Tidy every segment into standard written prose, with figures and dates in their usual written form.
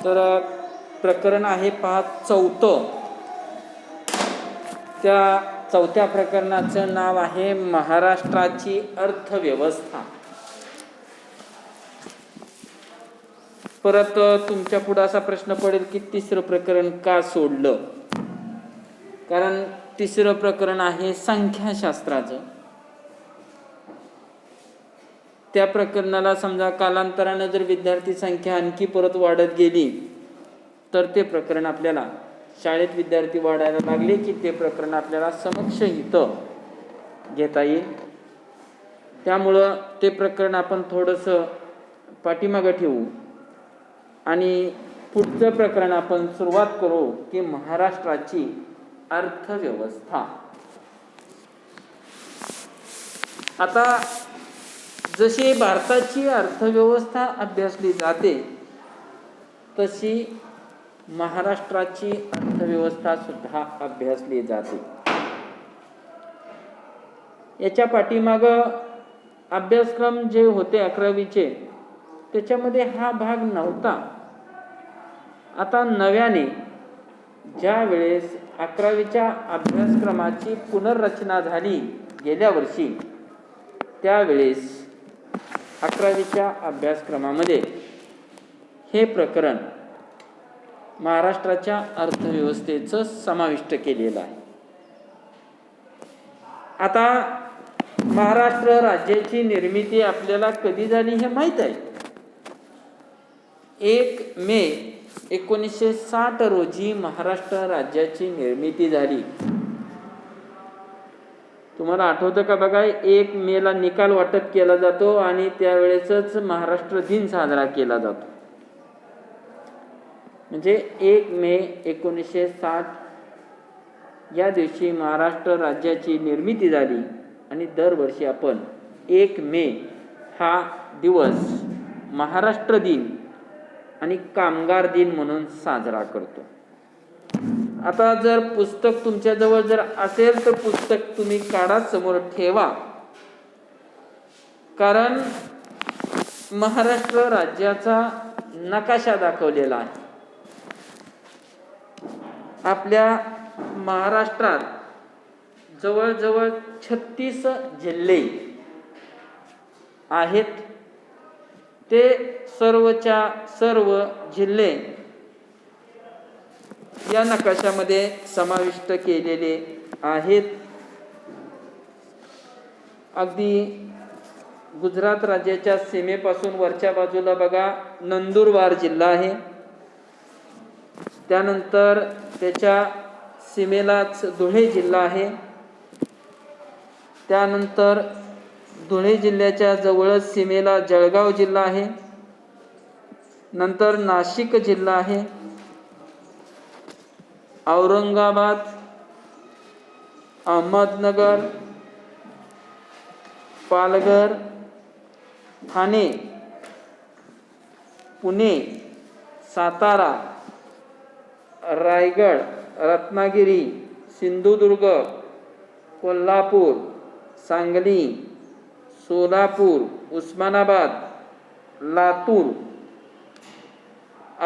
तर प्रकरण आहे पहा 4. त्या 4थ्या प्रकरणाचं नाव आहे महाराष्ट्राची अर्थव्यवस्था. परत तुमच्या पुढे असा प्रश्न पडेल की 3रं प्रकरण का सोडलं? कारण 3रं प्रकरण आहे संख्याशास्त्राचं. त्या प्रकरणाला समजा कालांतरानं जर विद्यार्थी संख्या आणखी परत वाढत गेली तर ते प्रकरण आपल्याला शाळेत विद्यार्थी वाढायला लागले की ते प्रकरण आपल्याला समक्ष इथं घेता येईल. त्यामुळं ते प्रकरण आपण थोडंसं पाठीमागं ठेवू आणि पुढचं प्रकरण आपण सुरुवात करू की महाराष्ट्राची अर्थव्यवस्था. आता जशी भारताची अर्थव्यवस्था अभ्यासली जाते तशी महाराष्ट्राची अर्थव्यवस्था सुद्धा अभ्यासली जाते. याच्या पाठीमागं अभ्यासक्रम जे होते 11वीचे त्याच्यामध्ये हा भाग नव्हता. आता नव्याने ज्या वेळेस 11वीच्या अभ्यासक्रमाची पुनर्रचना झाली गेल्या वर्षी, त्यावेळेस 11वीच्या अभ्यासक्रमामध्ये हे प्रकरण महाराष्ट्राच्या अर्थव्यवस्थेचं समाविष्ट केलेलं आहे. आता महाराष्ट्र राज्याची निर्मिती आपल्याला कधी झाली हे माहीत आहे. 1 मे 1960 रोजी महाराष्ट्र राज्याची निर्मिती झाली. तुम्हाला आठवतं का बघा, 1 मेला निकाल वाटप केला जातो आणि त्यावेळेसच महाराष्ट्र दिन साजरा केला जातो. म्हणजे 1 मे 1960 या दिवशी महाराष्ट्र राज्याची निर्मिती झाली आणि दरवर्षी आपण 1 मे हा दिवस महाराष्ट्र दिन आणि कामगार दिन म्हणून साजरा करतो. आता जर पुस्तक तुमच्याजवळ जर असेल तर पुस्तक तुम्ही काढा, समोर ठेवा. कारण महाराष्ट्र राज्याचा नकाशा दाखवलेला आहे. आपल्या महाराष्ट्रात जवळजवळ 36 जिल्हे आहेत. ते सर्वच्या सर्व जिल्हे या नकाशामध्ये समाविष्ट केलेले आहेत. अगदी गुजरात राज्याच्या सीमेपासून वरच्या बाजूला बघा नंदुरबार जिल्हा आहे. त्यानंतर त्याच्या सीमेलाच धुळे जिल्हा आहे. त्यानंतर धुळे जिल्ह्याच्या जवळच सीमेला जळगाव जिल्हा आहे. नंतर नाशिक जिल्हा आहे. औरंगाबाद, अहमदनगर, पालघर, ठाणे, पुणे, सातारा, रायगड, रत्नागिरी, सिंधुदुर्ग, कोल्हापूर, सांगली, सोलापूर, उस्मानाबाद, लातूर,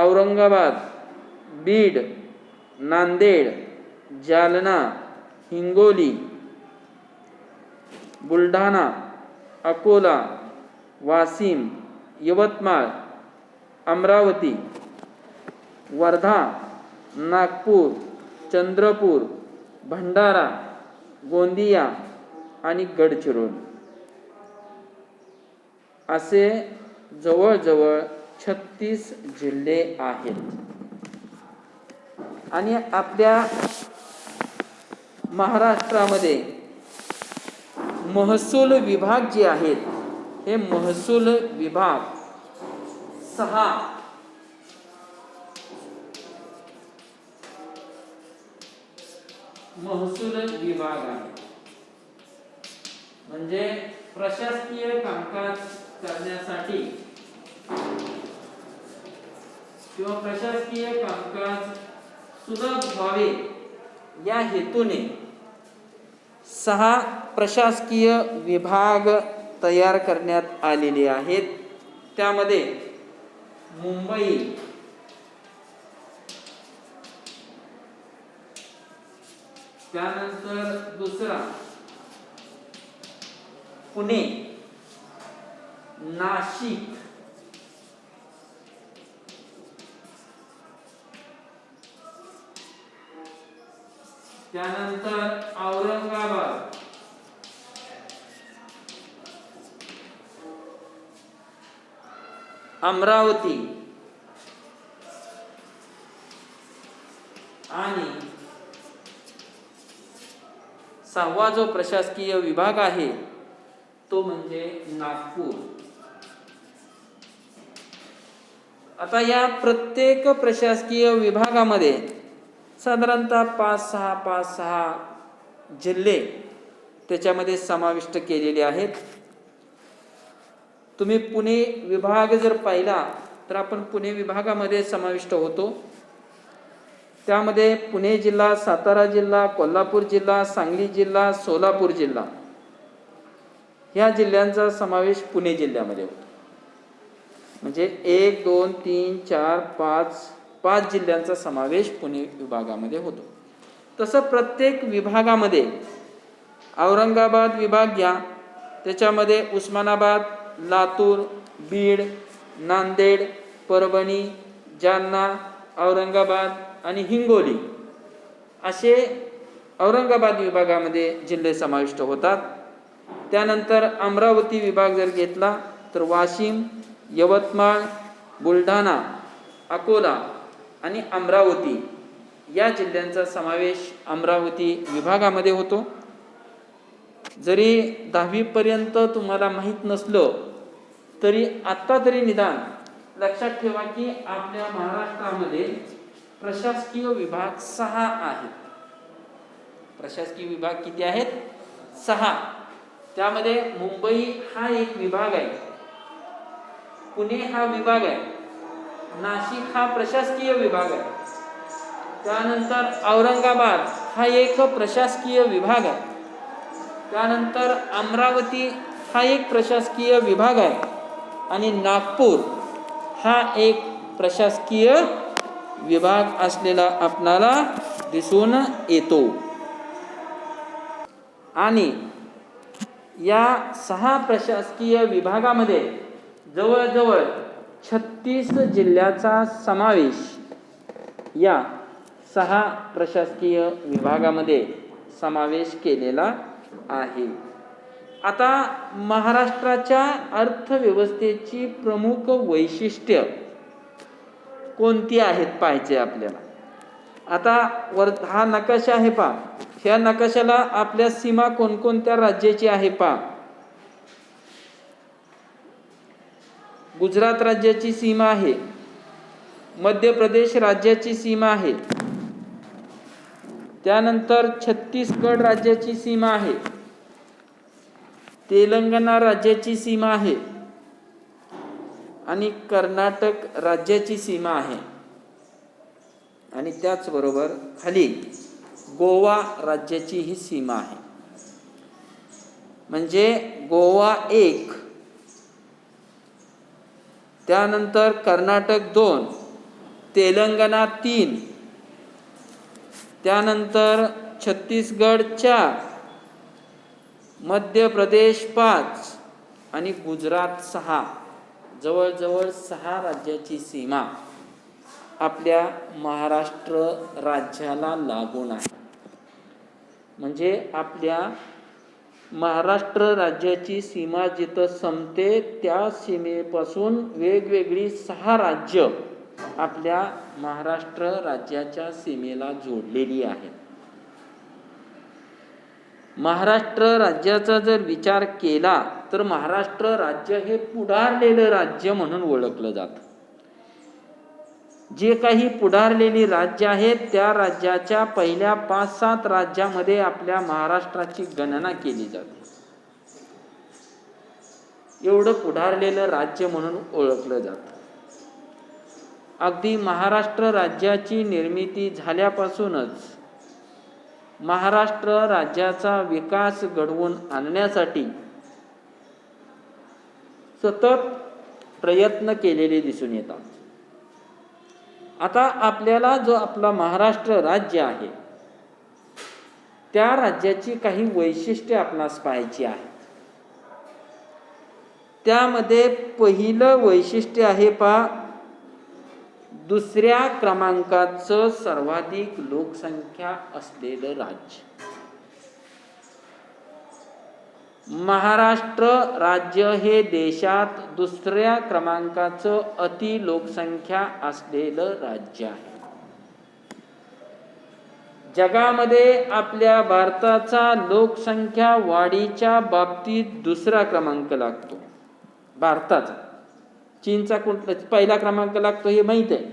औरंगाबाद, बीड, नांदेड, जालना, हिंगोली, बुलढाणा, अकोला, वाशिम, यवतमाळ, अमरावती, वर्धा, नागपूर, चंद्रपूर, भंडारा, गोंदिया आणि गडचिरोली असे जवळजवळ 36 जिल्हे आहेत. आणि आपल्या महाराष्ट्रामध्ये महसूल विभाग जे आहेत, हे महसूल विभाग 6 महसूल विभाग आहे. म्हणजे प्रशासकीय कामकाज करण्यासाठी किंवा प्रशासकीय कामकाज सुलभ व्हावे या हेतूने 6 प्रशासकीय विभाग तयार करण्यात आलेले आहेत. त्यामध्ये मुंबई, त्यानंतर दुसरा पुणे, नाशिक, त्यानंतर औरंगाबाद, अमरावती आणि सहावा जो प्रशासकीय विभाग आहे तो म्हणजे नागपूर. आता या प्रत्येक प्रशासकीय विभागामध्ये साधारणतः 5-6 जिल्हे त्याच्यामध्ये समाविष्ट केलेले आहेत. तुम्ही पुणे विभाग जर पाहिला तर आपण पुणे विभागामध्ये समाविष्ट होतो. त्यामध्ये पुणे जिल्हा, सातारा जिल्हा, कोल्हापूर जिल्हा, सांगली जिल्हा, सोलापूर जिल्हा ह्या जिल्ह्यांचा समावेश पुणे जिल्ह्यामध्ये होतो. म्हणजे 1, 2, 3, 4, 5 जिल्ह्यांचा समावेश पुणे विभागामध्ये होतो. तसं प्रत्येक विभागामध्ये औरंगाबाद विभाग घ्या, त्याच्यामध्ये उस्मानाबाद, लातूर, बीड, नांदेड, परभणी, जालना, औरंगाबाद आणि हिंगोली असे औरंगाबाद विभागामध्ये जिल्हे समाविष्ट होतात. त्यानंतर अमरावती विभाग जर घेतला तर वाशिम, यवतमाळ, बुलढाणा, अकोला आणि अमरावती या जिल्ह्यांचा समावेश अमरावती विभागामध्ये होतो. जरी 10वी पर्यंत तुम्हाला माहीत नसलं तरी आत्ता तरी निदान लक्षात ठेवा की आपल्या महाराष्ट्रामध्ये प्रशासकीय विभाग 6 आहेत. प्रशासकीय विभाग किती आहेत? 6. त्यामध्ये मुंबई हा एक विभाग आहे, पुणे हा विभाग आहे, नाशिक हा प्रशासकीय विभाग आहे, त्यानंतर औरंगाबाद हा एक प्रशासकीय विभाग आहे, त्यानंतर अमरावती हा एक प्रशासकीय विभाग आहे आणि नागपूर हा एक प्रशासकीय विभाग असलेला आपणाला दिसून येतो. आणि या 6 प्रशासकीय विभागामध्ये जवळजवळ 36 जिल्ह्याचा समावेश या 6 प्रशासकीय विभागामध्ये समावेश केलेला आहे. आता महाराष्ट्राच्या अर्थव्यवस्थेची प्रमुख वैशिष्ट्य कोणती आहेत पाहायचे आपल्याला. आता हा नकाशा आहे पहा, ह्या नकाशाला आपल्या सीमा कोणकोणत्या राज्याची आहे पहा. गुजरात राज्याची सीमा आहे, मध्य प्रदेश राज्याची सीमा आहे, त्यानंतर छत्तीसगड राज्याची सीमा आहे, तेलंगणा राज्याची सीमा आहे आणि कर्नाटक राज्याची सीमा आहे. आणि त्याचबरोबर खाली गोवा राज्याची ही सीमा आहे. म्हणजे गोवा 1, त्यानंतर कर्नाटक 2, तेलंगणा 3, त्यानंतर छत्तीसगड 4, मध्य प्रदेश 5 आणि गुजरात 6. जवळजवळ 6 राज्याची सीमा आपल्या महाराष्ट्र राज्याला लागून आहे. म्हणजे आपल्या महाराष्ट्र राज्याची सीमा जिथं संपते त्या सीमेपासून वेगवेगळी 6 राज्य आपल्या महाराष्ट्र राज्याच्या सीमेला जोडलेली आहेत. महाराष्ट्र राज्याचा जर विचार केला तर महाराष्ट्र राज्य हे पुढारलेलं राज्य म्हणून ओळखलं जातं. जे काही पुढारलेली राज्य आहेत त्या राज्याच्या पहिल्या 5-7 राज्यामध्ये आपल्या महाराष्ट्राची गणना केली जाते. एवढं पुढारलेलं राज्य म्हणून ओळखलं जातं. अगदी महाराष्ट्र राज्याची निर्मिती झाल्यापासूनच महाराष्ट्र राज्याचा विकास घडवून आणण्यासाठी सतत प्रयत्न केलेले दिसून येतात. आता आपल्याला जो आपला महाराष्ट्र राज्य आहे त्या राज्याची काही वैशिष्ट्ये आपणास पाहायची आहेत. त्यामध्ये पहिलं वैशिष्ट्य आहे पहा, दुसऱ्या क्रमांकाचं सर्वाधिक लोकसंख्या असलेलं राज्य. महाराष्ट्र राज्य हे देशात दुसऱ्या क्रमांकाचं अति लोकसंख्या असलेलं राज्य आहे. जगामध्ये आपल्या भारताचा लोकसंख्या वाढीच्या बाबतीत दुसरा क्रमांक लागतो. भारताचा, चीनचा कुठला पहिला क्रमांक लागतो हे माहीत आहे,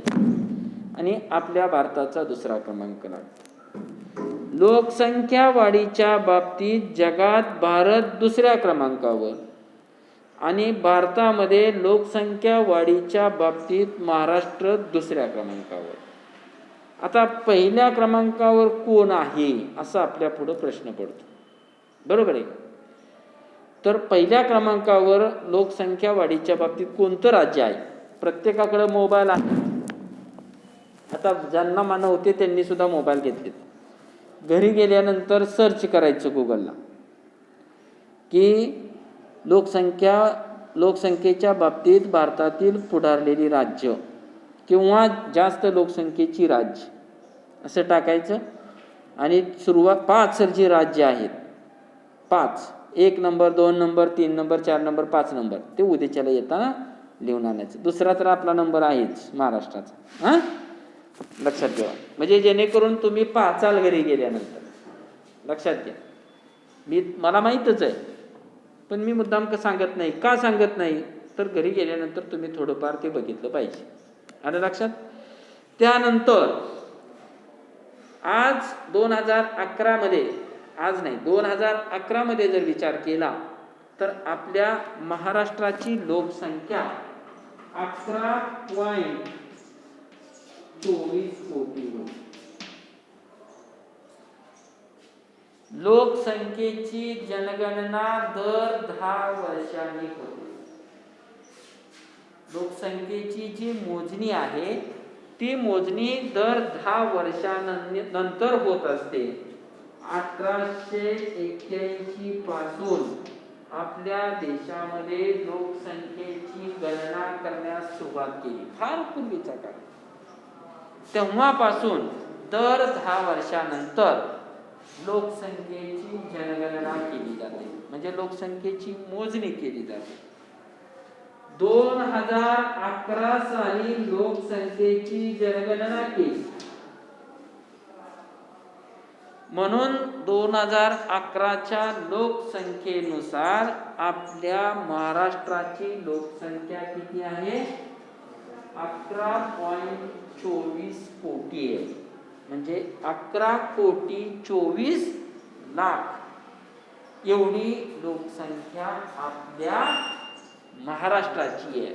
आणि आपल्या भारताचा दुसरा क्रमांक लागतो. लोकसंख्या वाढीच्या बाबतीत जगात भारत दुसऱ्या क्रमांकावर आणि भारतामध्ये लोकसंख्या वाढीच्या बाबतीत महाराष्ट्र दुसऱ्या क्रमांकावर. आता पहिल्या क्रमांकावर कोण आहे असा आपल्या पुढे प्रश्न पडतो, बरोबर आहे. तर पहिल्या क्रमांकावर लोकसंख्या वाढीच्या बाबतीत कोणतं राज्य आहे? प्रत्येकाकडे मोबाईल आहे. आता ज्यांना मानव होते त्यांनी सुद्धा मोबाईल घेतलेत. घरी गेल्यानंतर सर्च करायचं गुगलला की लोकसंख्येच्या बाबतीत भारतातील पुढारलेली राज्य किंवा जास्त लोकसंख्येची राज्य असं टाकायचं, आणि सुरुवात 5 जी राज्य आहेत, 5, 1 number 2 number 3 number 4 number 5 number, ते उद्याच्याला येताना लिहून आणायचं. दुसरा तर आपला नंबर आहेच महाराष्ट्राचा. हां, लक्षात ठेवा, म्हणजे जेणेकरून तुम्ही पाचाल घरी गेल्यानंतर. लक्षात घ्या, मला माहीतच आहे, पण मी मुद्दाम का सांगत नाही. का सांगत नाही तर घरी गेल्यानंतर तुम्ही थोडंफार ते बघितलं पाहिजे. आलं लक्षात? त्यानंतर आज 2011 मध्ये, आज नाही 2011 मध्ये जर विचार केला तर आपल्या महाराष्ट्राची लोकसंख्या 11.24 कोटी होती. लोकसंख्येची जनगणना दर 10 वर्षांनी होते. लोकसंख्येची जी मोजणी आहे ती मोजणी दर 10 वर्षानंतर होत असते. 1881 पासून आपल्या देशामध्ये लोकसंख्येची गणना करण्यास सुरुवात केली, फार पूर्वीचा काळ. तेव्हापासून दर 10 वर्षानंतर लोकसंख्येची जनगणना केली जाते, म्हणजे लोकसंख्येची मोजणी केली जाते. 2011 साली लोकसंख्येची जनगणना केली, म्हणून 2011च्या लोकसंख्येनुसार आपल्या महाराष्ट्राची लोकसंख्या किती आहे? 11.24 कोटी आहे. म्हणजे 11,24,00,000 एवढी लोकसंख्या आपल्या महाराष्ट्राची आहे.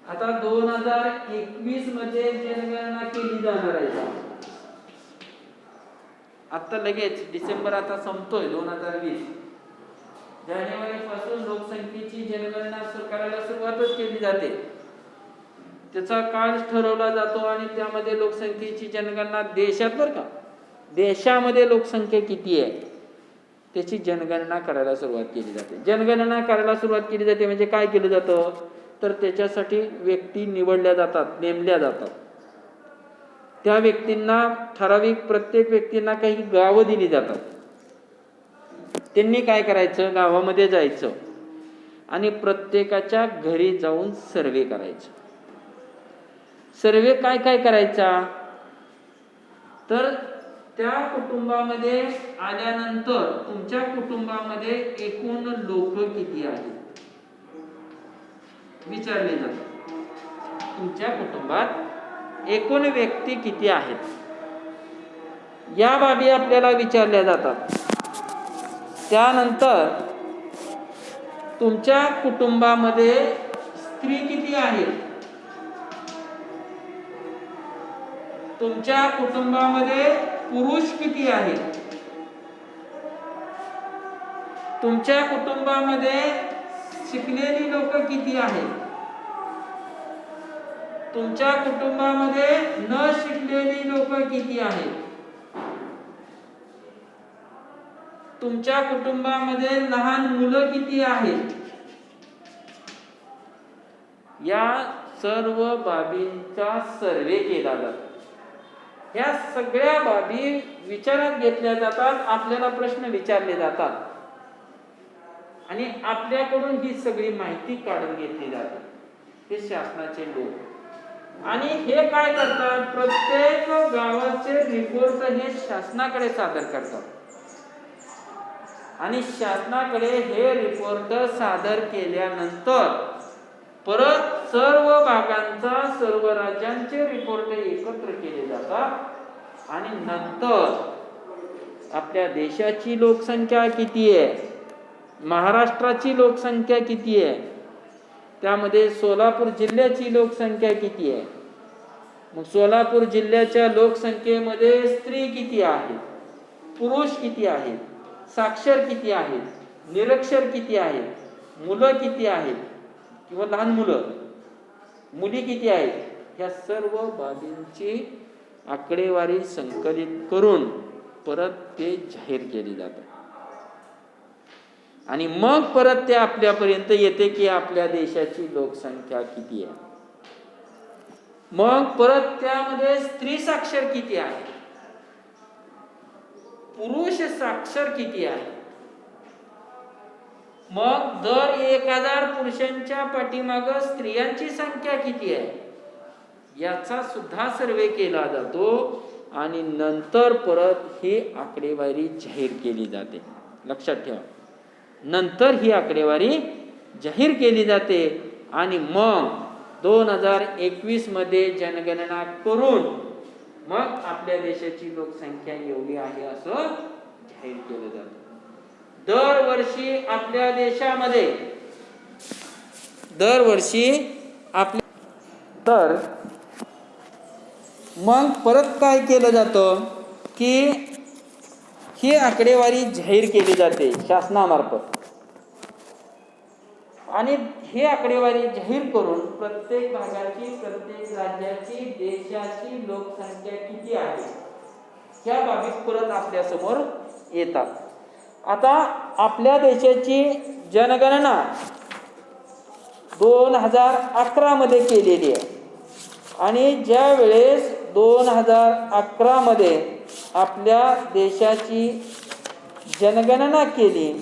आता 2021 मध्ये जनगणना केली जाणार आहे. आता लगेच डिसेंबर आता संपतोय 2020, जानेवारी पासून लोकसंख्येची जनगणना करायला सुरुवातच केली जाते. त्याचा काळ ठरवला जातो आणि त्यामध्ये लोकसंख्येची जनगणना देशात, बरं का, देशामध्ये लोकसंख्या किती आहे त्याची जनगणना करायला सुरुवात केली जाते. जनगणना करायला सुरुवात केली जाते म्हणजे काय केलं जातं तर त्याच्यासाठी व्यक्ती निवडल्या जातात, नेमल्या जातात. त्या व्यक्तींना ठराविक, प्रत्येक व्यक्तींना काही गावं दिली जातात. त्यांनी काय करायचं, गावामध्ये जायचं आणि प्रत्येकाच्या घरी जाऊन सर्वे करायचं. सर्वे काय काय करायचा तर त्या कुटुंबामध्ये आल्यानंतर तुमच्या कुटुंबामध्ये एकूण लोक किती आहेत विचारले जातात. तुमच्या कुटुंबात एकूण व्यक्ती किती आहेत या बाबी आपल्याला विचारल्या जातात. त्यानंतर तुमच्या कुटुंबामध्ये स्त्री किती आहेत, तुमच्या कुटुंबामध्ये पुरुष किती आहेत, तुमच्या कुटुंबामध्ये शिकलेली लोक किती आहेत, तुमच्या कुटुंबामध्ये न शिकलेली लोक किती आहेत, तुमच्या कुटुंबामध्ये लहान मुलं किती आहेत, या सर्व बाबींचा सर्वे केला जातो. या सगळ्या बाबी विचारात घेतल्या जातात, आपल्याला प्रश्न विचारले जातात आणि आपल्याकडून ही सगळी माहिती काढून घेतली जाते. हे शासनाचे लोक आणि हे काय करतात, प्रत्येक गावाचे रिपोर्ट हे शासनाकडे सादर करतात आणि शासनाकडे हे रिपोर्ट सादर केल्यानंतर परत सर्व भागांचा, सर्व राज्यांचे रिपोर्ट एकत्र केले जातात आणि नंतर आपल्या देशाची लोकसंख्या किती आहे, महाराष्ट्राची लोकसंख्या किती आहे, त्यामध्ये सोलापूर जिल्ह्याची लोकसंख्या किती आहे, मग सोलापूर जिल्ह्याच्या लोकसंख्येमध्ये स्त्री किती आहेत, पुरुष किती आहेत, साक्षर किती आहेत, निरक्षर किती आहेत, मुलं किती आहेत किंवा लहान मुलं, मुली किती आहेत, ह्या सर्व बाबींची आकडेवारी संकलित करून परत ते जाहीर केली जातात आणि मग परत ते आपल्यापर्यंत येते की आपल्या देशाची लोकसंख्या किती आहे. मग परत त्यामध्ये स्त्री साक्षर किती आहे, पुरुष साक्षर किती आहे, मग दर 1000 पुरुषांच्या पाठीमाग स्त्रियांची संख्या किती आहे, याचा सुद्धा सर्वे केला जातो आणि नंतर परत ही आकडेवारी जाहीर केली जाते. लक्षात ठेवा, नंतर ही आकडेवारी जाहीर केली जाते आणि मग 2021 मध्ये जनगणना करून मग आपल्या देशाची लोकसंख्या एवढी आहे असं जाहीर केलं जातं. दरवर्षी आपल्या देशामध्ये तर मग परत काय केलं जातं की ही आकडेवारी जाहीर केली जाते शासनामार्फत आणि ही आकडेवारी जाहीर करून प्रत्येक भागाची, प्रत्येक राज्याची, देशाची लोकसंख्या किती आहे ह्या बाबी परत आपल्या समोर येतात. आता आपल्या देशाची जनगणना 2011 मध्ये केलेली आहे आणि ज्या वेळेस 2011 मध्ये आपल्या देशाची जनगणना केली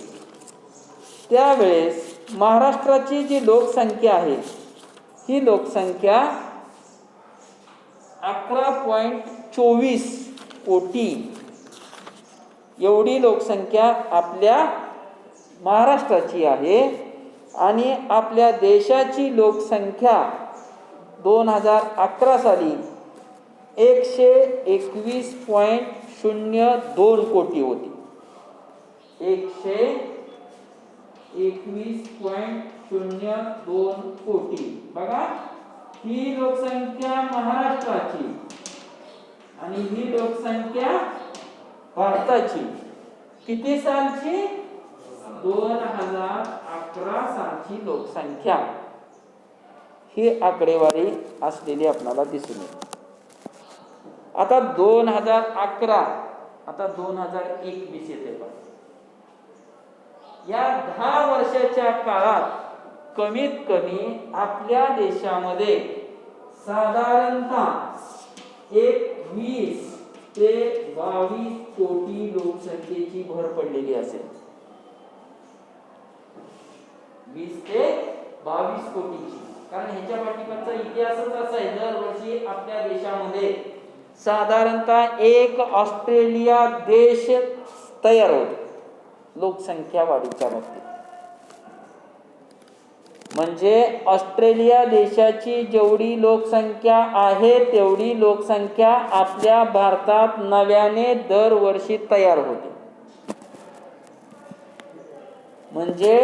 त्यावेळेस महाराष्ट्राची जी लोकसंख्या आहे ही लोकसंख्या 11.24 कोटी एवढी लोकसंख्या आपल्या महाराष्ट्राची आहे आणि आपल्या देशाची लोकसंख्या 2011 साली 121.02 कोटी होती. 121.02 कोटी. बघा, ही लोकसंख्या महाराष्ट्राची आणि ही लोकसंख्या भारताची किती सालची, 2011 सालची लोकसंख्या. ही आकडेवारी असलेली आपल्याला दिसून येते. आता 2011 आता 2021 येते. या 10 वर्षाच्या काळात कमीत कमी आपल्या देशामध्ये साधारणतः 20 ते 22 कोटी लोकसंख्येची भर पडलेली असेल. 20 ते 22 कोटीची. कारण ह्याच्या पाठीमागचा इतिहासच असा आहे, दरवर्षी आपल्या देशामध्ये साधारणतः एक ऑस्ट्रेलिया देश तयार होतो लोकसंख्या वाढीच्या बाबतीत. म्हणजे ऑस्ट्रेलिया देशाची जेवढी लोकसंख्या आहे तेवढी लोकसंख्या आपल्या भारतात नव्याने दरवर्षी तयार होते. म्हणजे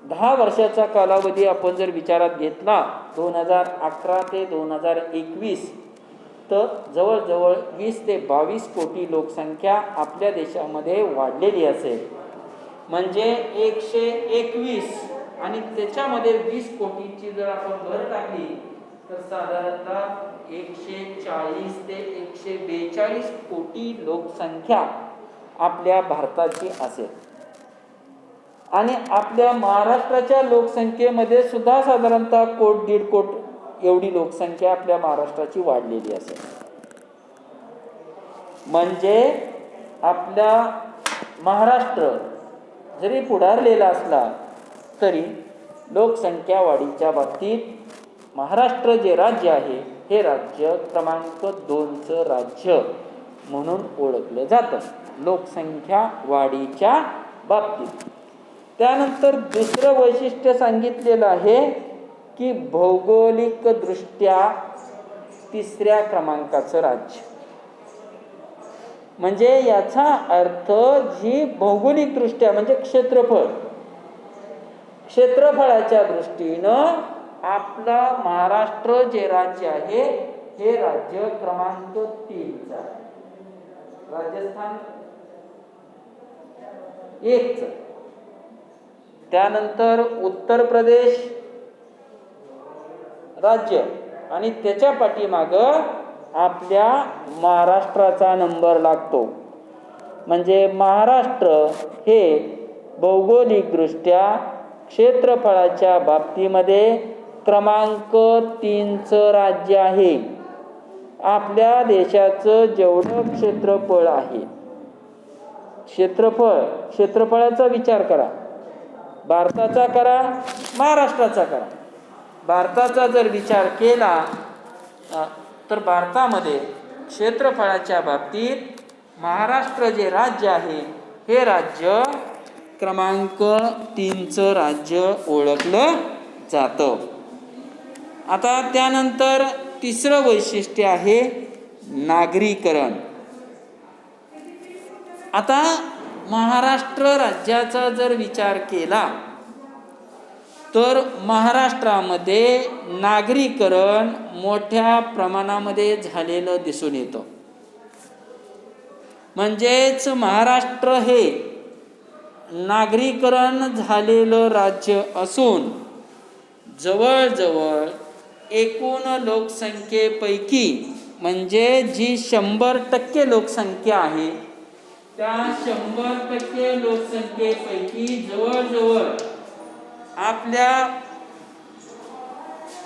10 वर्षाचा कालावधी आपण जर विचारात घेतला 2011 ते 2021 तर जवळजवळ 20 ते 22 कोटी लोकसंख्या आपल्या देशामध्ये वाढलेली असेल. म्हणजे 121 आणि त्याच्यामध्ये 20 कोटीची जर आपण भर टाकली तर साधारणतः 140 ते 142 कोटी लोकसंख्या आपल्या भारताची असेल. आणि आपल्या महाराष्ट्राच्या लोकसंख्येमध्ये सुद्धा साधारणतः 1.5 कोटी एवढी लोकसंख्या आपल्या महाराष्ट्राची वाढलेली असेल. म्हणजे आपला महाराष्ट्र जरी पुढारलेला असला तरी लोकसंख्या वाढीच्या बाबतीत महाराष्ट्र जे राज्य आहे हे राज्य क्रमांक 2चं राज्य म्हणून ओळखलं जातं लोकसंख्या वाढीच्या बाबतीत. त्यानंतर दुसरं वैशिष्ट्य सांगितलेलं आहे की भौगोलिकदृष्ट्या 3ऱ्या क्रमांकाचं राज्य. म्हणजे याचा अर्थ जी भौगोलिकदृष्ट्या म्हणजे क्षेत्रफळाच्या दृष्टीनं आपला महाराष्ट्र जे राज्य आहे हे राज्य क्रमांक 3चं आहे. राजस्थान 1चं. त्यानंतर उत्तर प्रदेश राज्य आणि त्याच्या पाठीमागं आपल्या महाराष्ट्राचा नंबर लागतो. म्हणजे महाराष्ट्र हे भौगोलिकदृष्ट्या क्षेत्रफळाच्या बाबतीमध्ये क्रमांक 3चं राज्य आहे. आपल्या देशाचं जेवढं क्षेत्रफळ आहे क्षेत्रफळाचा विचार करा, भारताचा करा, महाराष्ट्राचा करा. भारताचा जर विचार केला तर भारतामध्ये क्षेत्रफळाच्या बाबतीत महाराष्ट्र जे राज्य आहे हे राज्य क्रमांक 3चं राज्य ओळखलं जातं. आता त्यानंतर तिसरं वैशिष्ट्य आहे नागरीकरण. आता महाराष्ट्र राज्याचा जर विचार केला तर महाराष्ट्रामध्ये नागरीकरण मोठ्या प्रमाणामध्ये झालेलं दिसून येतं. म्हणजेच महाराष्ट्र हे नागरीकरण झालेलं राज्य असून जवळजवळ एकूण लोकसंख्येपैकी म्हणजे जी 100% लोकसंख्या आहे त्या 100% लोकसंख्येपैकी जवळजवळ आपल्या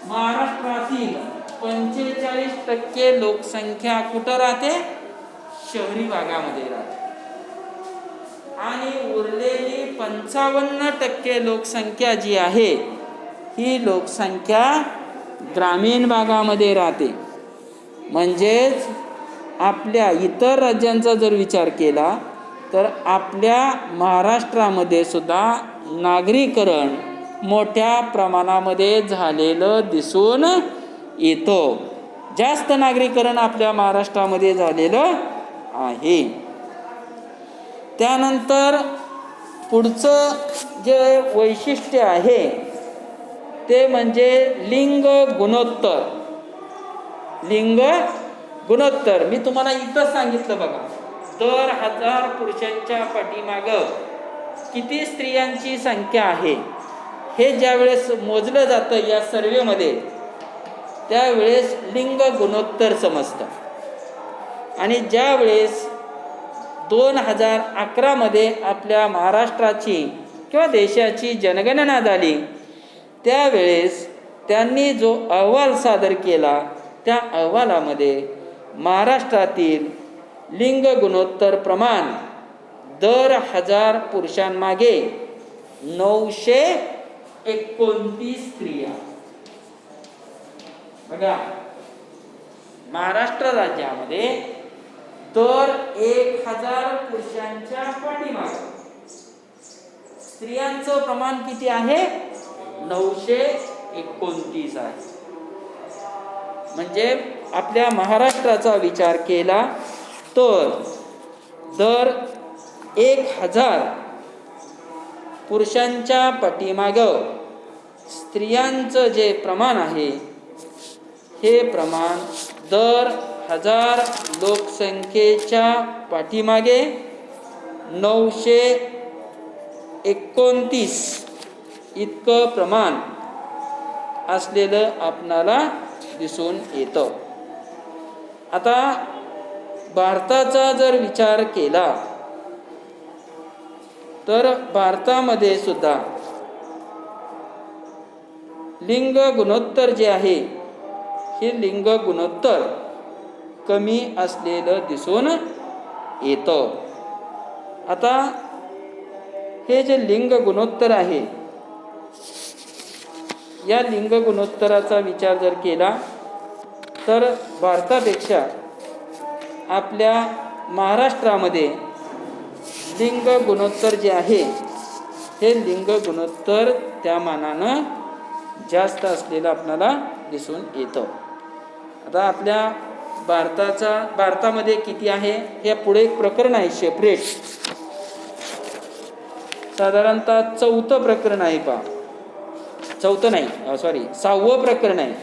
महाराष्ट्रातील 45% लोकसंख्या कुठं राहते? शहरी भागामध्ये राहते. आणि उरलेली 55% लोकसंख्या जी आहे ही लोकसंख्या ग्रामीण भागामध्ये राहते. म्हणजेच आपल्या इतर राज्यांचा जर विचार केला तर आपल्या महाराष्ट्रामध्ये सुद्धा नागरीकरण मोठ्या प्रमाणामध्ये झालेलं दिसून येतं. जास्त नागरीकरण आपल्या महाराष्ट्रामध्ये झालेलं आहे. त्यानंतर पुढचं जे वैशिष्ट्य आहे ते म्हणजे लिंग गुणोत्तर. मी तुम्हाला इथं सांगितलं बघा, दर 1000 पुरुषांच्या पाठीमागं किती स्त्रियांची संख्या आहे हे ज्यावेळेस मोजलं जातं या सर्वेमध्ये त्यावेळेस लिंग गुणोत्तर समजतं. आणि ज्यावेळेस 2011 मध्ये आपल्या महाराष्ट्राची किंवा देशाची जनगणना झाली त्यावेळेस त्यांनी जो अहवाल सादर केला त्या अहवालामध्ये महाराष्ट्रातील लिंग गुणोत्तर प्रमाण दर 1000 पुरुषांमागे 929 स्त्रिया. बघा, महाराष्ट्र राज्यामध्ये दर 1000 पुरुषांच्या पाठीमागे स्त्रियांचं प्रमाण किती आहे? 929 आहे. म्हणजे आपल्या महाराष्ट्राचा विचार केला तर दर 1000 पुरुषांच्या पाठीमागं स्त्रियांचं जे प्रमाण आहे हे प्रमाण दर 1000 लोकसंख्येच्या पाठीमागे 929 इतकं प्रमाण असलेलं आपणाला दिसून येतं. आता भारताचा जर विचार केला तर भारतामध्ये सुद्धा लिंग गुणोत्तर जे आहे हे लिंग गुणोत्तर कमी असलेलं दिसून येतं. आता हे जे लिंग गुणोत्तर आहे, या लिंग गुणोत्तराचा विचार जर केला तर भारतापेक्षा आपल्या महाराष्ट्रामध्ये लिंग गुणोत्तर जे आहे हे लिंग गुणोत्तर त्या मानानं जास्त असलेलं आपल्याला दिसून येतं. आता आपल्या भारतामध्ये किती आहे हे पुढे एक प्रकरण आहे सेपरेट, साधारणतः 4थं प्रकरण आहे पहा. 4थं नाही, सॉरी 6वं प्रकरण आहे.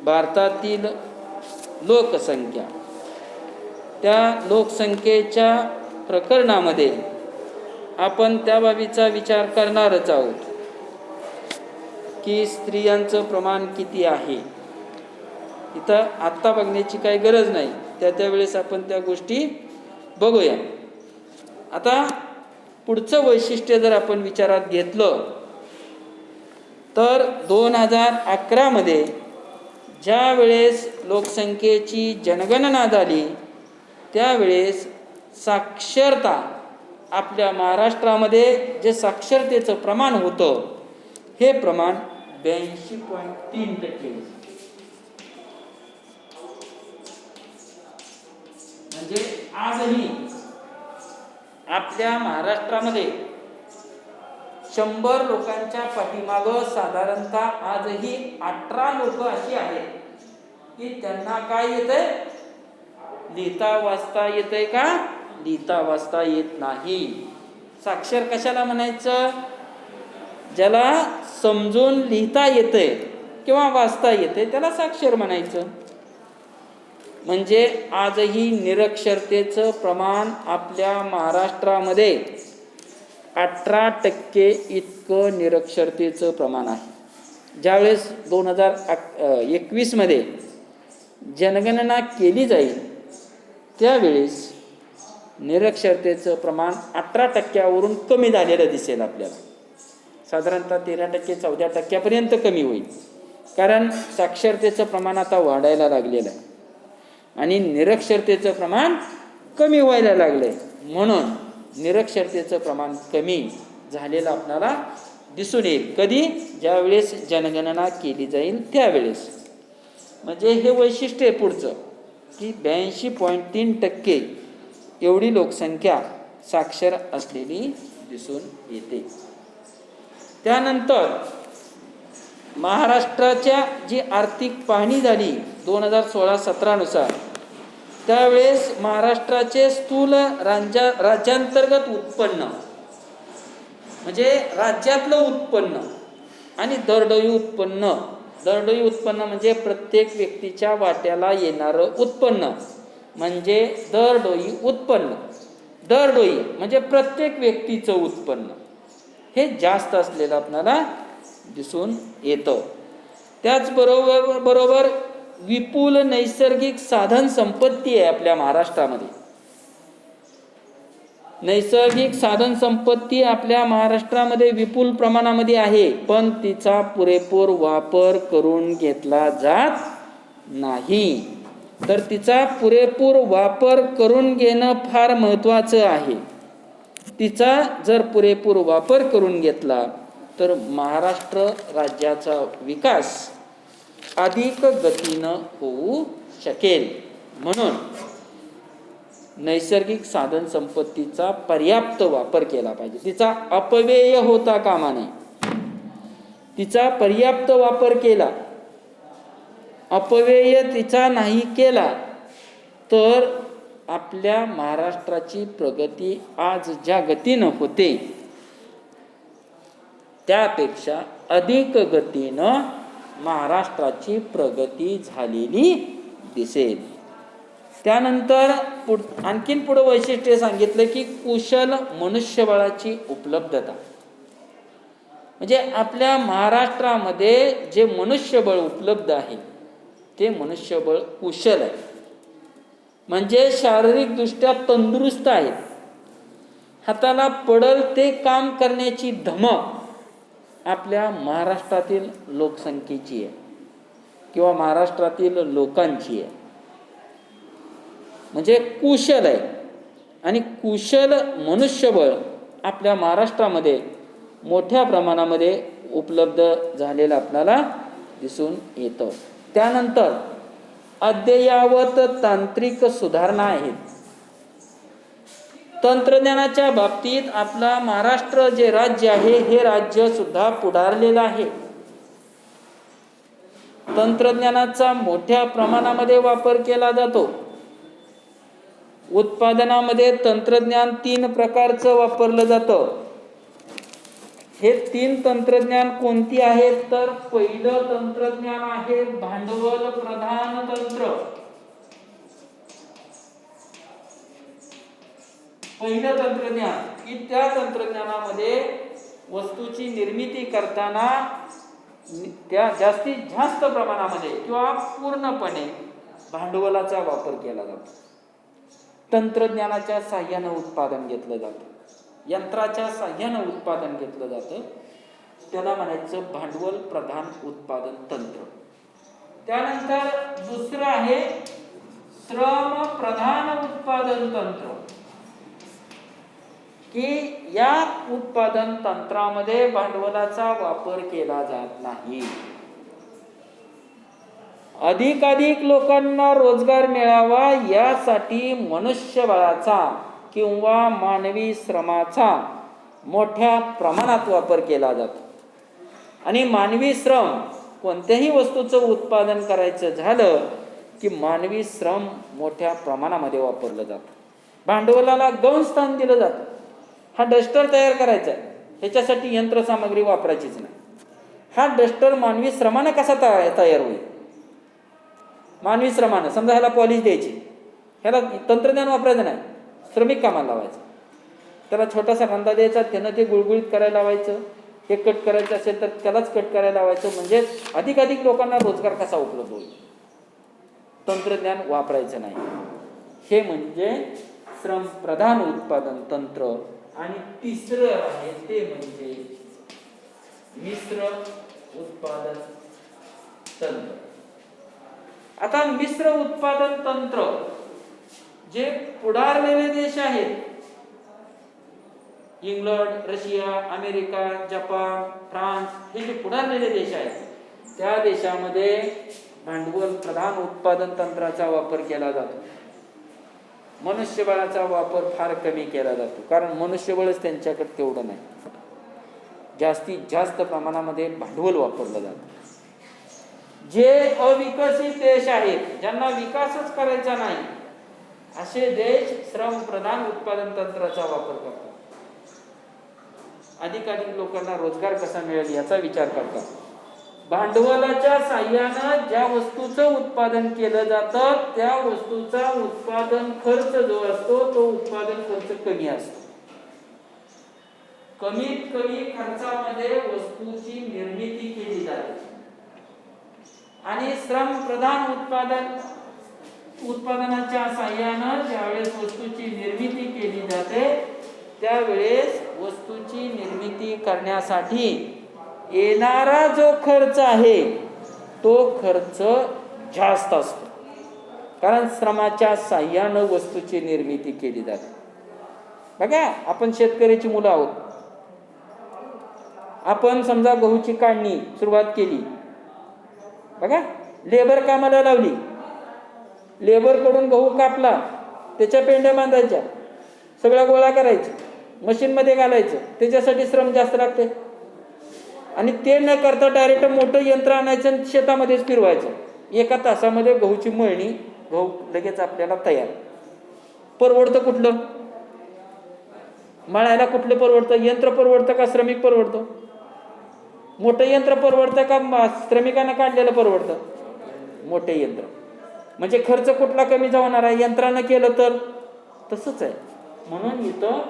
भारतातील लोकसंख्या, त्या लोकसंख्येच्या प्रकरणामध्ये आपण त्या बाबीचा विचार करणारच आहोत की स्त्रियांचं प्रमाण किती आहे. इथं आत्ता बघण्याची काही गरज नाही, त्यावेळेस आपण त्या गोष्टी बघूया. आता पुढचं वैशिष्ट्य जर आपण विचारात घेतलं तर 2011 मध्ये ज्या वेळेस लोकसंख्येची जनगणना झाली त्यावेळेस साक्षरता आपल्या महाराष्ट्रामध्ये जे साक्षरतेचं प्रमाण होतं हे प्रमाण 82.3%. म्हणजे आजही आपल्या महाराष्ट्रामध्ये 100 लोकांच्या पाठीमागं साधारणतः आजही 18 लोक अशी आहेत की त्यांना काय येतंय, लिहिता वाचता येतंय का, लिहिता वाचता येत नाही. साक्षर कशाला म्हणायचं, ज्याला समजून लिहिता येतंय किंवा वाचता येतंय त्याला साक्षर म्हणायचं. म्हणजे आजही निरक्षरतेचं प्रमाण आपल्या महाराष्ट्रामध्ये 18% इतकं निरक्षरतेचं प्रमाण आहे. ज्यावेळेस 2021 मध्ये जनगणना केली जाईल त्यावेळेस निरक्षरतेचं प्रमाण 18%वरून कमी झालेलं दिसेल आपल्याला. साधारणतः 13%, 14%पर्यंत कमी होईल. कारण साक्षरतेचं प्रमाण आता वाढायला लागलेलं आहे आणि निरक्षरतेचं प्रमाण कमी व्हायला लागलं आहे. म्हणून निरक्षरतेचं प्रमाण कमी झालेलं आपल्याला दिसून येईल. कधी, ज्यावेळेस जनगणना केली जाईल त्यावेळेस. म्हणजे हे वैशिष्ट्य आहे पुढचं की 82.3% एवढी लोकसंख्या साक्षर असलेली दिसून येते. त्यानंतर महाराष्ट्राच्या जी आर्थिक पाहणी झाली 2016-17 नुसार, त्यावेळेस महाराष्ट्राचे स्थूल राज्यांतर्गत उत्पन्न म्हणजे राज्यातलं उत्पन्न आणि दरडोई उत्पन्न, दरडोई उत्पन्न म्हणजे प्रत्येक व्यक्तीच्या वाट्याला येणारं उत्पन्न म्हणजे दरडोई उत्पन्न. दरडोई म्हणजे प्रत्येक व्यक्तीचं उत्पन्न हे जास्त असलेलं आपल्याला दिसून येतं. त्याचबरोबर विपुल नैसर्गिक साधन संपत्ती आहे आपल्या महाराष्ट्रामध्ये. नैसर्गिक साधन संपत्ती आपल्या महाराष्ट्रामध्ये विपुल प्रमाणामध्ये आहे, पण तिचा पुरेपूर वापर करून घेतला जात नाही. तर तिचा पुरेपूर वापर करून घेणं फार महत्त्वाचं आहे. तिचा जर पुरेपूर वापर करून घेतला तर महाराष्ट्र राज्याचा विकास अधिक गतीनं होऊ शकेल. म्हणून नैसर्गिक साधन संपत्तीचा पर्याप्त वापर केला पाहिजे. तिचा अपव्यय होता कामा नये. तिचा पर्याप्त वापर केला, अपव्यय तिचा नाही केला तर आपल्या महाराष्ट्राची प्रगती आज ज्या गतीनं होते त्यापेक्षा अधिक गतीनं महाराष्ट्राची प्रगती झालेली दिसेल. त्यानंतर आणखीन पुढं वैशिष्ट्य सांगितलं की कुशल मनुष्यबळाची उपलब्धता. म्हणजे आपल्या महाराष्ट्रामध्ये जे मनुष्यबळ उपलब्ध आहे ते मनुष्यबळ कुशल आहे, म्हणजे शारीरिकदृष्ट्या तंदुरुस्त आहेत हाताला पडल ते काम करण्याची धमक आपल्या महाराष्ट्रातील लोकसंख्येची आहे किंवा महाराष्ट्रातील लोकांची आहे. म्हणजे कुशल आहे आणि कुशल मनुष्यबळ आपल्या महाराष्ट्रामध्ये मोठ्या प्रमाणामध्ये उपलब्ध झालेलं आपल्याला दिसून येतं. त्यानंतर अद्ययावत तांत्रिक सुधारणा आहेत. तंत्रज्ञानाच्या बाबतीत आपला महाराष्ट्र जे राज्य आहे हे राज्य सुद्धा पुढारलेलं आहे. तंत्रज्ञानाचा मोठ्या प्रमाणामध्ये वापर केला जातो. उत्पादनामध्ये तंत्रज्ञान 3 प्रकारचं वापरलं जातं. हे 3 तंत्रज्ञान कोणती आहेत तर पहिलं तंत्रज्ञान आहे भांडवल प्रधान तंत्र. पहिलं तंत्रज्ञान की त्या तंत्रज्ञानामध्ये वस्तूची निर्मिती करताना त्या जास्तीत जास्त प्रमाणामध्ये किंवा पूर्णपणे भांडवलाचा वापर केला जातो. तंत्रज्ञानाच्या साहाय्यानं उत्पादन घेतलं जातं, यंत्राच्या साहाय्यानं उत्पादन घेतलं जातं. त्याला म्हणायचं भांडवल प्रधान उत्पादन तंत्र. त्यानंतर दुसरं आहे श्रम प्रधान उत्पादन तंत्र, की या उत्पादन तंत्रामध्ये भांडवलाचा वापर केला जात नाही. अधिकाधिक लोकांना रोजगार मिळावा यासाठी मनुष्यबळाचा किंवा मानवी श्रमाचा मोठ्या प्रमाणात वापर केला जातो. आणि मानवी श्रम कोणत्याही वस्तूचं उत्पादन करायचं झालं की मानवी श्रम मोठ्या प्रमाणामध्ये वापरलं जातं. भांडवलाला गौण स्थान दिलं जातं. हा डस्टर तयार करायचा आहे, ह्याच्यासाठी यंत्रसामग्री वापरायचीच नाही. हा डस्टर मानवी श्रमानं कसा तयार होईल? मानवी श्रमानं. समजा ह्याला पॉलिश द्यायची, ह्याला तंत्रज्ञान वापरायचं नाही, श्रमिक कामाला लावायचं. त्याला छोटासा रंधा द्यायचा, त्यानं ते गुळगुळीत करायला लावायचं. हे कट करायचं असेल तर त्यालाच कट करायला लावायचं. म्हणजे अधिकाधिक लोकांना रोजगार कसा उपलब्ध होईल? तंत्रज्ञान वापरायचं नाही. हे म्हणजे श्रम प्रधान उत्पादन तंत्र. आणि तिसरं आहे ते म्हणजे मिश्र उत्पादन तंत्र. आता मिश्र उत्पादन तंत्र जे पुढारलेले देश आहेत, England, Russia, America, Japan, France, हे जे पुढारलेले देश आहेत, त्या देशामध्ये भांडवल प्रधान उत्पादन तंत्राचा वापर केला जातो. मनुष्यबळाचा वापर फार कमी केला जातो, कारण मनुष्यबळच त्यांच्याकडे तेवढं नाही. जास्तीत जास्त प्रमाणामध्ये भांडवल वापरलं जातं. जे अविकसित देश आहेत, ज्यांना विकासच करायचा नाही, असे देश श्रम प्रधान उत्पादन तंत्राचा वापर करतात. अधिकाधिक लोकांना रोजगार कसा मिळेल याचा विचार करतात. भांडवलाच्या साहाय्यानं ज्या वस्तूचं उत्पादन केलं जातं त्या वस्तूचा उत्पादन खर्च जो असतो तो उत्पादन खर्च कमी असतो. कमीत कमी खर्चामध्ये वस्तूची निर्मिती केली जाते. आणि श्रम प्रधान उत्पादनाच्या साहाय्यानं ज्यावेळेस वस्तूची निर्मिती केली जाते त्यावेळेस वस्तूची निर्मिती करण्यासाठी येणारा जो खर्च आहे तो खर्च जास्त असतो, कारण श्रमाच्या साहाय्यानं वस्तूची निर्मिती केली जाते. बघा, आपण शेतकऱ्याची मुलं आहोत. आपण समजा गहूची काढणी सुरुवात केली, बघा, लेबर कामाला लावली, लेबर कडून गहू कापला, त्याच्या पेंड्या बांधायच्या, सगळा गोळा करायचा, मशीनमध्ये घालायचं, त्याच्यासाठी श्रम जास्त लागते. आणि ते न करता डायरेक्ट मोठं यंत्र आणायचं आणि शेतामध्येच फिरवायचं. 1 तासामध्ये गहूची मळणी, गहू लगेच आपल्याला तयार. परवडतं कुठलं? मळायला कुठलं परवडतं? यंत्र परवडतं का श्रमिक परवडतं? मोठं यंत्र परवडतं का श्रमिकांना काढलेलं परवडतं? मोठे यंत्र. म्हणजे खर्च कुठला कमी जाणार आहे? यंत्रानं केलं तर तसंच आहे. म्हणून इथं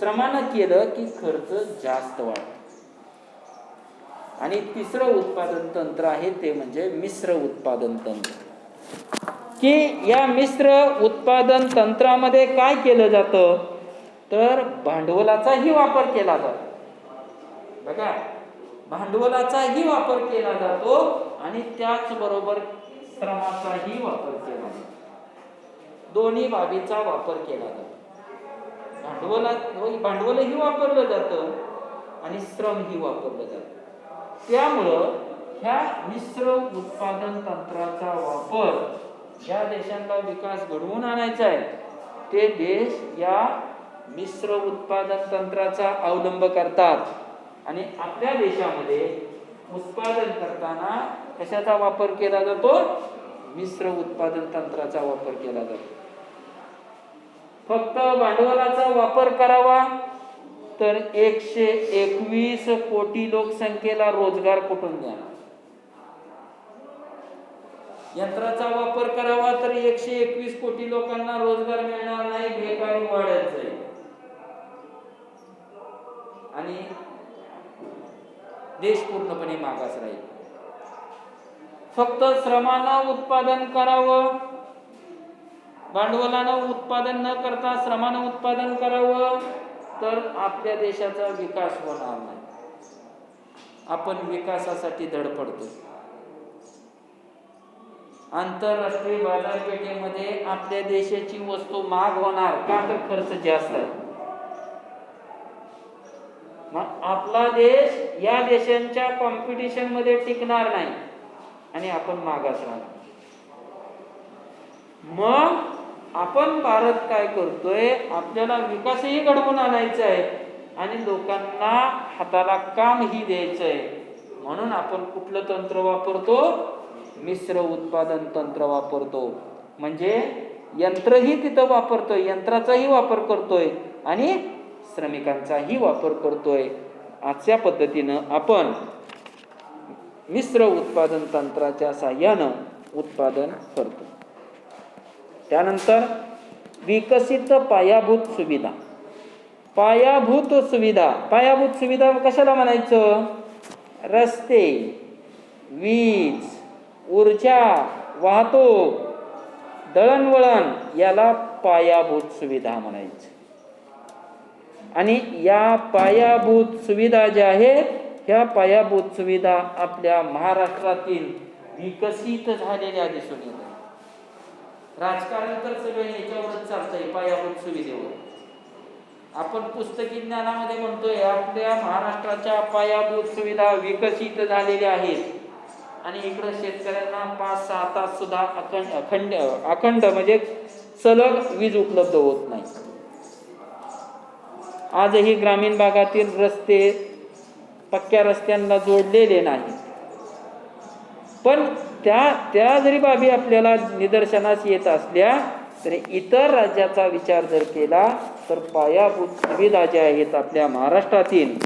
श्रमानं केलं की खर्च जास्त वाढतो. आणि तिसरं उत्पादन तंत्र आहे ते म्हणजे मिश्र उत्पादन तंत्र, की या मिश्र उत्पादन तंत्रामध्ये काय केलं जातं तर भांडवलाचाही वापर केला जातो. बघा, भांडवलाचाही वापर केला जातो आणि त्याचबरोबर श्रमाचाही वापर केला जातो. दोन्ही बाबीचा वापर केला जातो. भांडवलही वापरलं जातं आणि श्रमही वापरलं जातं. त्यामुळं ह्या मिश्र उत्पादन तंत्राचा वापर ज्या देशांना विकास घडवून आणायचा आहे ते देश या मिश्र उत्पादन तंत्राचा अवलंब करतात. आणि आपल्या देशामध्ये उत्पादन करताना कशाचा वापर केला जातो? मिश्र उत्पादन तंत्राचा वापर केला जातो. फक्त भांडवलाचा वापर करावा तर 121 कोटी लोकसंख्येला रोजगार कुठून द्या? यंत्राचा वापर करावा तर 121 कोटी लोकांना रोजगार मिळणार नाही, बेकारी वाढत जाईल आणि देश पूर्णपणे मागास राहील. फक्त श्रमानं उत्पादन करावं, भांडवलानं उत्पादन न करता श्रमानं उत्पादन करावं तर आपल्या देशाचा विकास होणार नाही. आपण विकासासाठी धडपडतो. आंतरराष्ट्रीय बाजारपेठेमध्ये आपल्या देशाची वस्तू महाग होणार का? तर खर्च जास्त आहे. मग आपला देश या देशांच्या कॉम्पिटिशन मध्ये टिकणार नाही आणि आपण मागास राहणार. मग आपण भारत काय करतोय? आपल्याला विकासही घडवून आणायचा आहे आणि लोकांना हाताला कामही द्यायचंय. म्हणून आपण कुठलं तंत्र वापरतो? मिश्र उत्पादन तंत्र वापरतो. म्हणजे यंत्रही तिथं वापरतोय, यंत्राचाही वापर करतोय आणि श्रमिकांचाही वापर करतोय. अशा पद्धतीनं आपण मिश्र उत्पादन तंत्राच्या साहाय्यानं उत्पादन करतो. त्यानंतर विकसित पायाभूत सुविधा. पायाभूत सुविधा कशाला म्हणायचं? रस्ते, वीज, ऊर्जा, वाहतूक, दळणवळण याला पायाभूत सुविधा म्हणायचं. आणि या पायाभूत सुविधा ज्या आहेत ह्या पायाभूत सुविधा आपल्या महाराष्ट्रातील विकसित झालेल्या दिसून येतात. राजकारण तर सगळं याच्यावरच चालतंय, पायाभूत सुविधेवर. आपण पुस्तकी ज्ञानामध्ये म्हणतोय आपल्या महाराष्ट्राच्या पायाभूत सुविधा विकसित झालेल्या आहेत आणि इकडं शेतकऱ्यांना 5-6 तास सुद्धा अखंड म्हणजे सलग वीज उपलब्ध होत नाही. आजही ग्रामीण भागातील रस्ते पक्क्या रस्त्यांना जोडलेले नाहीत. पण त्या जरी बाबी आपल्याला निदर्शनास येत असल्या तरी इतर राज्याचा विचार जर केला तर पायाभूत सुविधा ज्या आहेत आपल्या महाराष्ट्रातील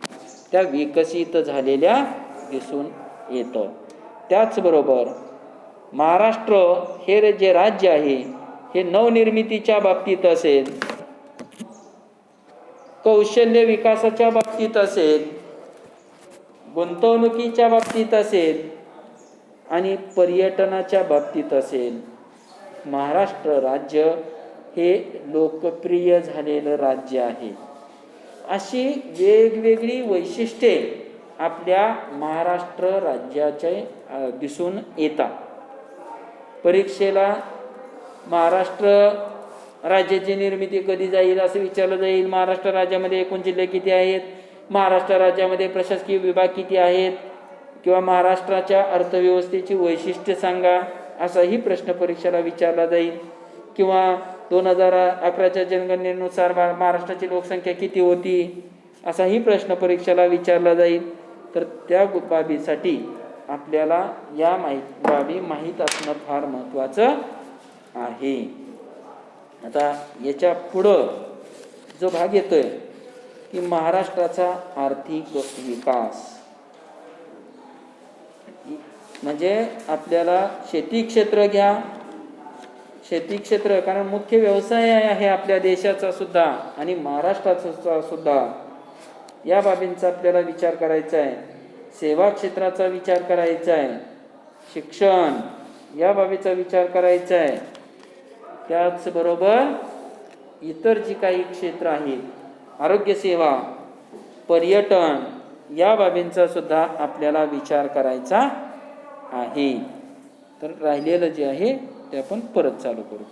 त्या विकसित झालेल्या दिसून येतं. त्याचबरोबर महाराष्ट्र हे जे राज्य आहे हे नवनिर्मितीच्या बाबतीत असेल, कौशल्य विकासाच्या बाबतीत असेल, गुंतवणुकीच्या बाबतीत असेल आणि पर्यटनाच्या बाबतीत असेल, महाराष्ट्र राज्य हे लोकप्रिय झालेलं राज्य आहे. अशी वेगवेगळी वैशिष्ट्ये आपल्या महाराष्ट्र राज्याचे दिसून येतात. परीक्षेला महाराष्ट्र राज्याची निर्मिती कधी जाईल असं विचारलं जाईल. महाराष्ट्र राज्यामध्ये एकूण जिल्हे किती आहेत, महाराष्ट्र राज्यामध्ये प्रशासकीय विभाग किती आहेत, किंवा महाराष्ट्राच्या अर्थव्यवस्थेची वैशिष्ट्य सांगा असाही प्रश्न परीक्षेला विचारला जाईल. किंवा 2011च्या जनगणनेनुसार महाराष्ट्राची लोकसंख्या किती होती असाही प्रश्न परीक्षेला विचारला जाईल. तर त्या बाबीसाठी आपल्याला या बाबी माहीत असणं फार महत्त्वाचं आहे. आता याच्या पुढं जो भाग येतोय की महाराष्ट्राचा आर्थिक विकास, म्हणजे आपल्याला शेती क्षेत्र घ्या, शेती क्षेत्र कारण मुख्य व्यवसाय आहे आपल्या देशाचा सुद्धा आणि महाराष्ट्राचा सुद्धा. या बाबींचा आपल्याला विचार करायचा आहे. सेवा क्षेत्राचा विचार करायचा आहे, शिक्षण या बाबीचा विचार करायचा आहे. त्याचबरोबर इतर जी काही क्षेत्र आहेत आरोग्यसेवा, पर्यटन या बाबींचा सुद्धा आपल्याला विचार करायचा आहे. तर राहिलेलं जे आहे ते आपण परत चालू करू.